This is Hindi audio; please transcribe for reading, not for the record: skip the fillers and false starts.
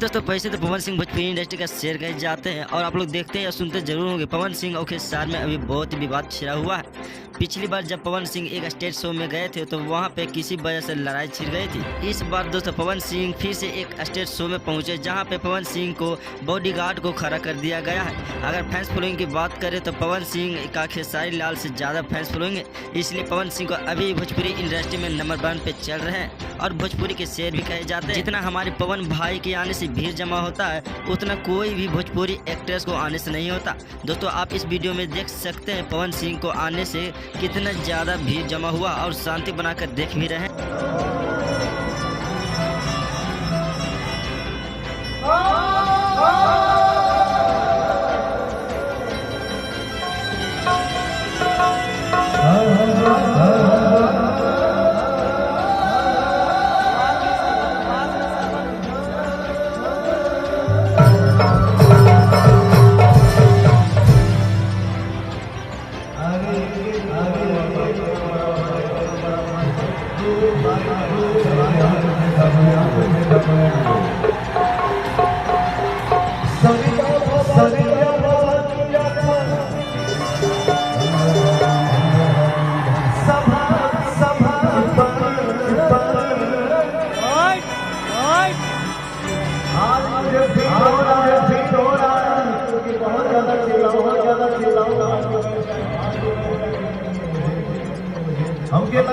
दोस्तों पैसे तो पवन सिंह भोजपुरी इंडस्ट्री का शेयर कहे जाते हैं और आप लोग देखते हैं या सुनते जरूर होंगे। पवन सिंह और खेसार में अभी बहुत ही विवाद छिड़ा हुआ है। पिछली बार जब पवन सिंह एक स्टेज शो में गए थे तो वहां पे किसी वजह से लड़ाई छिड़ गई थी। इस बार दोस्तों पवन सिंह फिर से एक स्टेज शो में पहुंचे जहां पे पवन सिंह को बॉडीगार्ड को खड़ा कर दिया गया है। अगर फैंस फॉलोइंग की बात करें तो पवन सिंह का खेसारी लाल से ज्यादा फैंस फॉलोइंग है, इसलिए पवन सिंह को अभी भोजपुरी इंडस्ट्री में नंबर 1 पे चल रहे हैं और भोजपुरी के शेर भी कहे जाते हैं। जितना हमारे पवन भाई के आने से भीड़ जमा होता है उतना कोई भी भोजपुरी एक्ट्रेस को आने से नहीं होता। दोस्तों आप इस वीडियो में देख सकते हैं पवन सिंह को आने से कितना ज्यादा भीड़ जमा हुआ और शांति बनाकर देख भी रहे हैं। हमके लगा